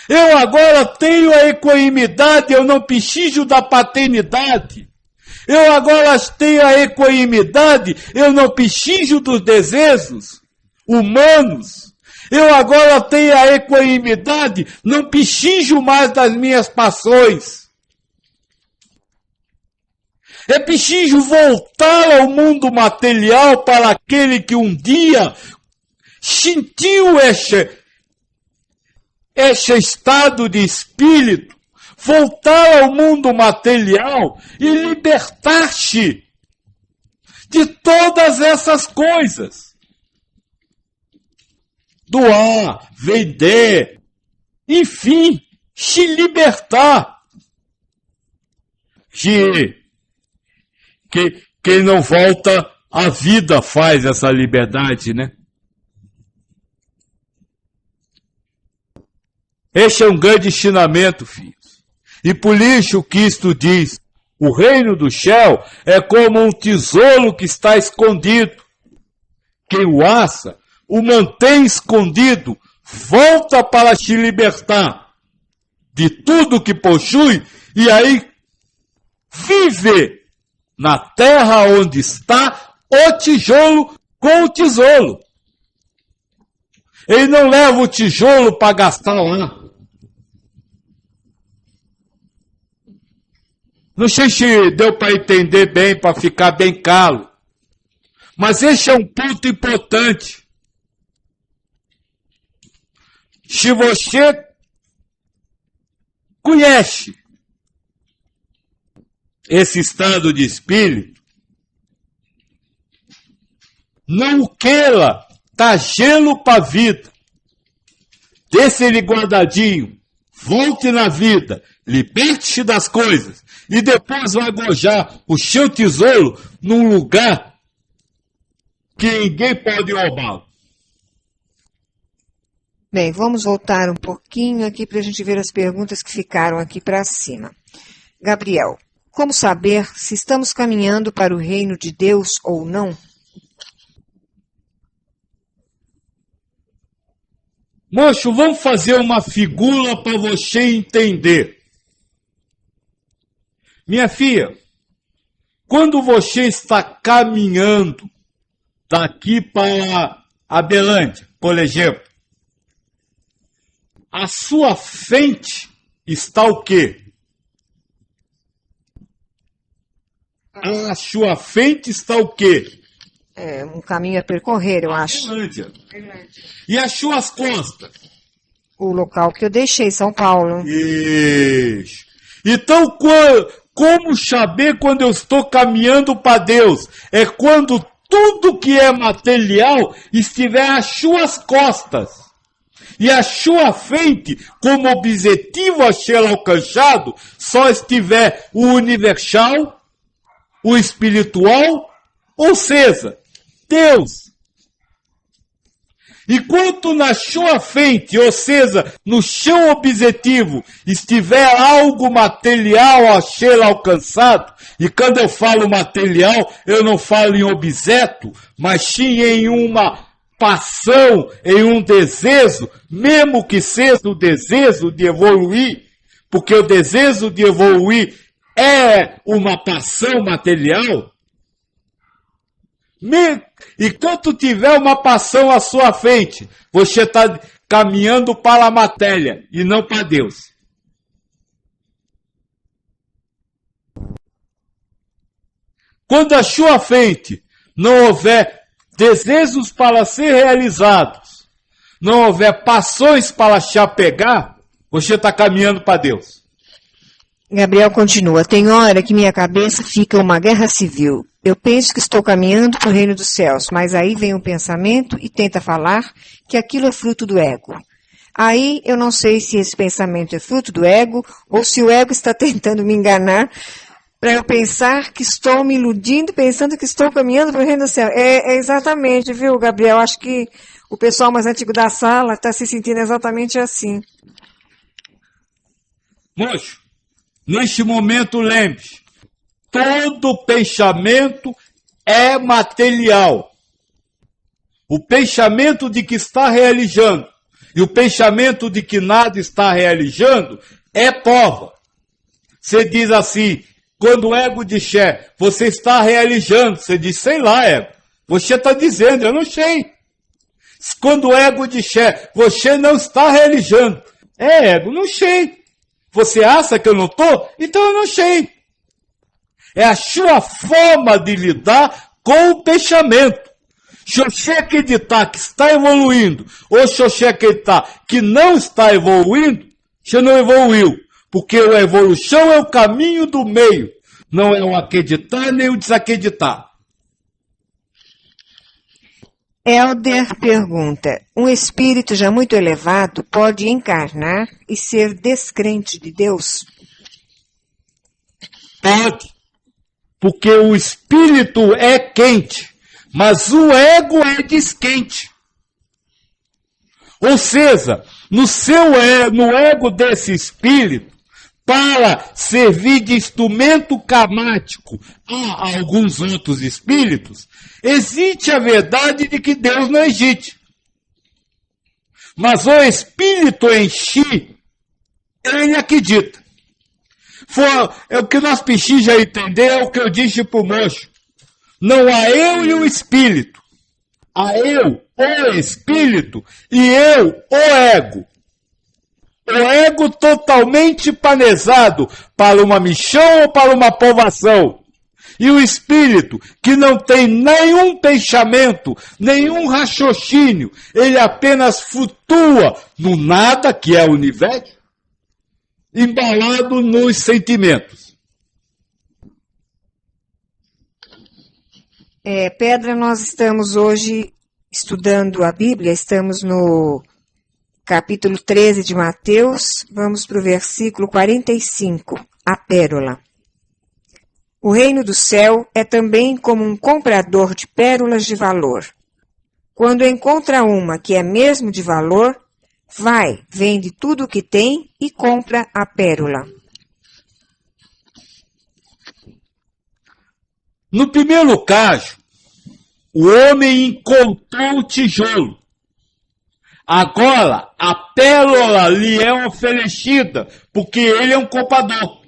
Eu agora tenho a equanimidade, eu não preciso da paternidade. Eu agora tenho a equanimidade, eu não preciso dos desejos humanos. Eu agora tenho a equanimidade, não preciso mais das minhas paixões. É preciso voltar ao mundo material para aquele que um dia sentiu esse estado de espírito, voltar ao mundo material e libertar-se de todas essas coisas. Doar, vender, enfim, se libertar. Quem não volta, a vida faz essa liberdade, né? Este é um grande ensinamento, filhos. E por isso o Cristo diz, o reino do céu é como um tesouro que está escondido. Quem o acha, o mantém escondido, volta para se libertar de tudo que possui e aí vive na terra onde está o tijolo com o tesouro. Ele não leva o tijolo para gastar lá. Não sei se deu para entender bem, para ficar bem claro. Mas esse é um ponto importante. Se você conhece esse estado de espírito, não o queira, tá gelo para vida. Deixe ele guardadinho, volte na vida, liberte-se das coisas e depois vai gojar o seu tesouro num lugar que ninguém pode roubá-lo. Bem, vamos voltar um pouquinho aqui para a gente ver as perguntas que ficaram aqui para cima. Gabriel, como saber se estamos caminhando para o reino de Deus ou não? Moço, vamos fazer uma figura para você entender. Minha filha, quando você está caminhando daqui para Abelândia, por exemplo, à sua frente está o quê? À sua frente está o quê? É um caminho a percorrer, eu acho. Abelândia. E as suas costas? O local que eu deixei, São Paulo. Isso. Então, como saber quando eu estou caminhando para Deus? É quando tudo que é material estiver às suas costas. E à sua frente, como objetivo a ser alcançado, só estiver o universal, o espiritual, ou seja, Deus. Enquanto na sua frente, ou seja, no seu objetivo, estiver algo material a ser alcançado, e quando eu falo material, eu não falo em objeto, mas sim em uma paixão, em um desejo, mesmo que seja o desejo de evoluir, porque o desejo de evoluir é uma paixão material. Enquanto tiver uma paixão à sua frente, você está caminhando para a matéria e não para Deus. Quando à sua frente não houver desejos para ser realizados, não houver paixões para se apegar, você está caminhando para Deus. Gabriel continua, tem hora que minha cabeça fica uma guerra civil. Eu penso que estou caminhando para o reino dos céus, mas aí vem um pensamento e tenta falar que aquilo é fruto do ego. Aí eu não sei se esse pensamento é fruto do ego ou se o ego está tentando me enganar para eu pensar que estou me iludindo, pensando que estou caminhando para o reino do céu. É exatamente, viu, Gabriel? Acho que o pessoal mais antigo da sala está se sentindo exatamente assim. Moço, neste momento lembre-se, todo pensamento é material. O pensamento de que está realizando e o pensamento de que nada está realizando é prova. Você diz assim, quando o ego disser, você está realizando, você diz, sei lá, ego. Você está dizendo, eu não sei. Quando o ego disser, você não está realizando, ego, não sei. Você acha que eu não estou? Então eu não sei. É a sua forma de lidar com o pensamento. Se você acreditar que está evoluindo, ou se você acreditar que não está evoluindo, você não evoluiu. Porque a evolução é o caminho do meio. Não é o acreditar nem o desacreditar. Helder pergunta, um espírito já muito elevado pode encarnar e ser descrente de Deus? Pode. Porque o espírito é quente, mas o ego é desquente. Ou seja, no ego desse espírito, para servir de instrumento karmático a alguns outros espíritos, existe a verdade de que Deus não existe. Mas o espírito em si, ele acredita. É o que nós precisamos entender, é o que eu disse para o moço. Não há eu e o espírito. Há eu, o espírito, e eu, o ego. O ego totalmente panezado para uma missão ou para uma provação. E o espírito, que não tem nenhum pensamento, nenhum raciocínio, ele apenas flutua no nada, que é o universo, embalado nos sentimentos. Pedra, nós estamos hoje estudando a Bíblia, estamos no capítulo 13 de Mateus, vamos para o versículo 45, a pérola. O reino do céu é também como um comprador de pérolas de valor. Quando encontra uma que é mesmo de valor, vai, vende tudo o que tem e compra a pérola. No primeiro caso, o homem encontrou o tijolo. Agora, a pérola lhe é oferecida, porque ele é um comprador.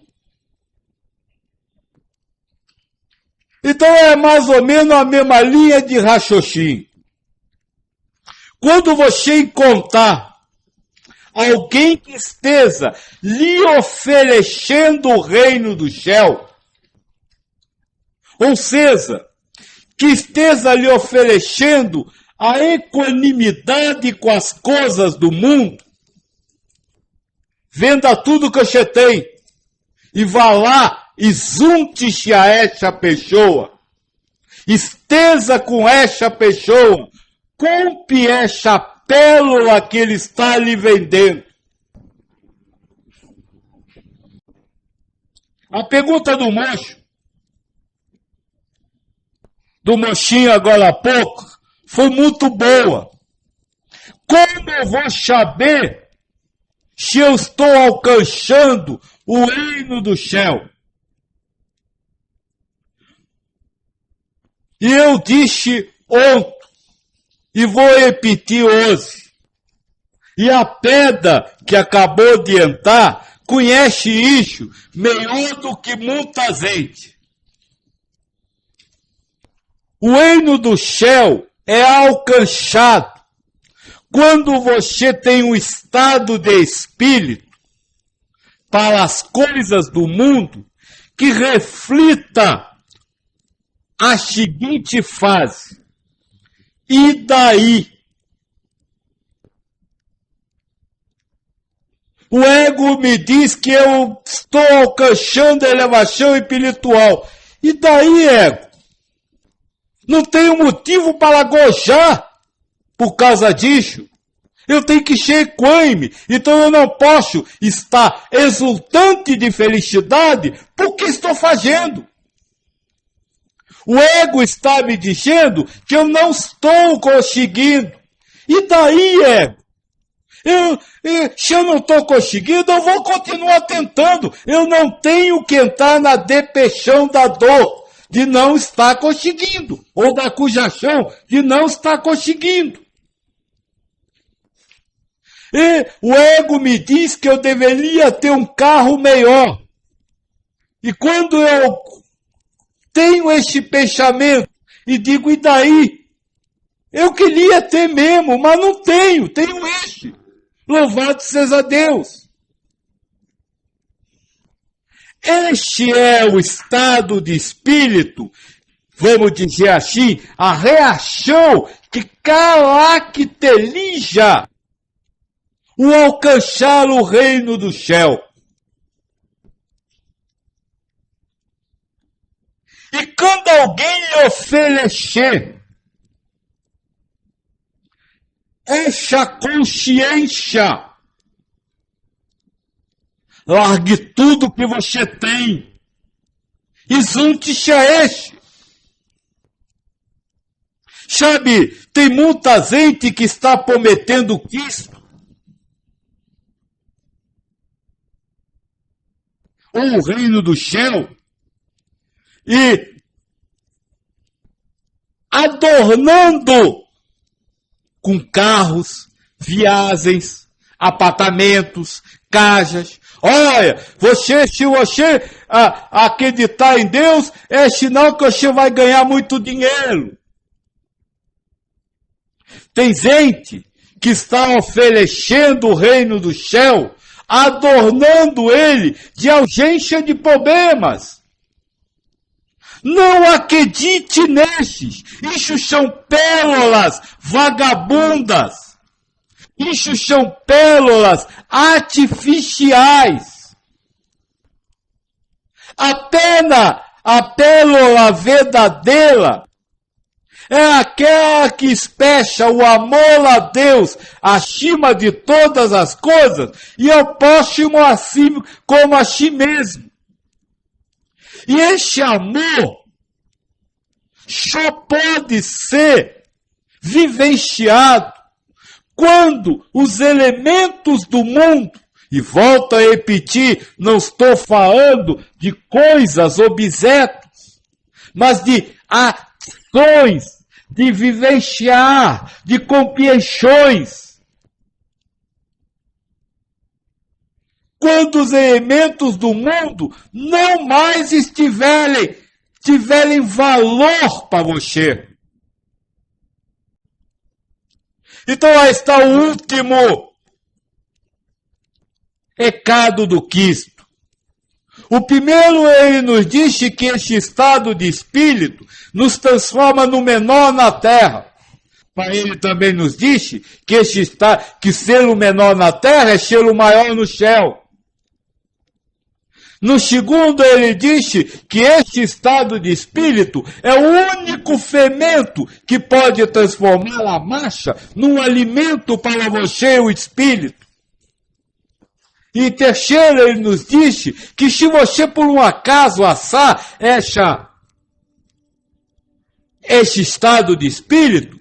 Então é mais ou menos a mesma linha de raciocínio. Quando você encontrar alguém que esteja lhe oferecendo o reino do céu, ou seja, que esteja lhe oferecendo a equanimidade com as coisas do mundo, venda tudo que você tem e vá lá e junte-se a essa pessoa, esteja com essa pessoa, compre essa pérola que ele está lhe vendendo. A pergunta do mochinho agora há pouco, foi muito boa. Como eu vou saber se eu estou alcançando o reino do céu? E eu disse ontem, e vou repetir hoje. E a pedra que acabou de entrar conhece isso melhor do que muita gente. O reino do céu é alcançado quando você tem um estado de espírito para as coisas do mundo que reflita a seguinte fase. E daí? O ego me diz que eu estou alcançando a elevação espiritual. E daí, ego? Não tenho motivo para gozar por causa disso. Eu tenho que ser equânime. Então eu não posso estar exultante de felicidade porque estou fazendo. O ego está me dizendo que eu não estou conseguindo. E daí, ego? Se eu não estou conseguindo, eu vou continuar tentando. Eu não tenho que entrar na depressão da dor de não estar conseguindo, ou da acusação de não estar conseguindo. E o ego me diz que eu deveria ter um carro melhor. E quando eu tenho esse pensamento e digo, e daí? Eu queria ter mesmo, mas não tenho, tenho esse. Louvado seja Deus. Este é o estado de espírito, vamos dizer assim, a reação que caracteriza o alcançar o reino do céu. E quando alguém lhe oferecer essa consciência, largue tudo que você tem e junte-se a esse. Sabe, tem muita gente que está prometendo Cristo, ou o reino do céu, e adornando com carros, viagens, apartamentos, casas. Olha, se você acreditar em Deus, é sinal que você vai ganhar muito dinheiro. Tem gente que está oferecendo o reino do céu, adornando ele de ausência de problemas. Não acredite nesses. Isso são pérolas vagabundas. Isso são pérolas artificiais. Apenas a pérola verdadeira é aquela que especha o amor a Deus acima de todas as coisas e ao próximo assim como a si mesmo. E este amor só pode ser vivenciado quando os elementos do mundo, e volto a repetir, não estou falando de coisas, objetos, mas de ações, de vivenciar, de compreensões. Quando os elementos do mundo não mais tiverem valor para você. Então aí está o último recado do Cristo. O primeiro, ele nos disse que este estado de espírito nos transforma no menor na terra. Mas ele também nos disse que que ser o menor na terra é ser o maior no céu. No segundo, ele disse que este estado de espírito é o único fermento que pode transformar a massa num alimento para você, o espírito. E em terceiro, ele nos disse que se você por um acaso assar este estado de espírito,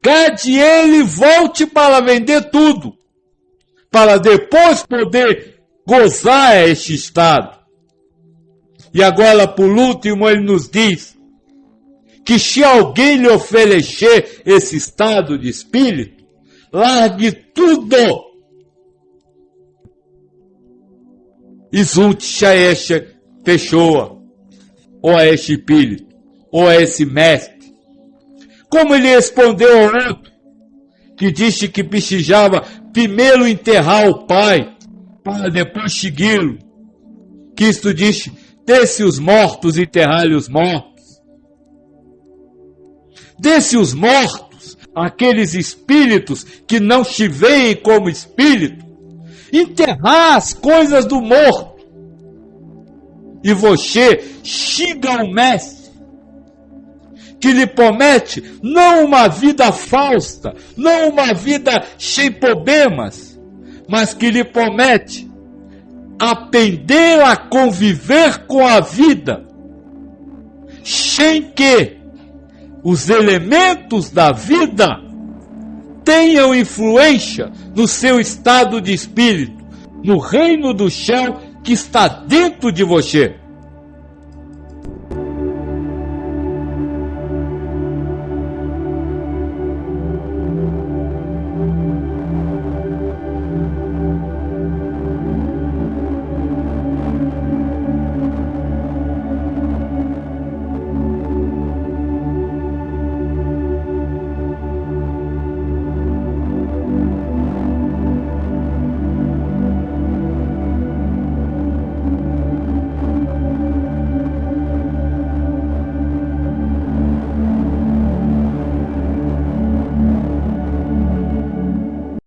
cade ele e volte para vender tudo, para depois poder gozar este estado. E agora, por último, ele nos diz que se alguém lhe oferecer esse estado de espírito, largue tudo e junte-se a esta pessoa, ou a este espírito, ou a esse mestre. Como ele respondeu ao outro, que disse que precisava primeiro enterrar o pai, para depois segui-lo. Cristo disse, desce os mortos e enterrai os mortos. Desce os mortos, aqueles espíritos que não te veem como espírito, enterrar as coisas do morto. E você chega ao mestre, que lhe promete não uma vida falsa, não uma vida sem problemas, mas que lhe promete aprender a conviver com a vida, sem que os elementos da vida tenham influência no seu estado de espírito, no reino do céu que está dentro de você.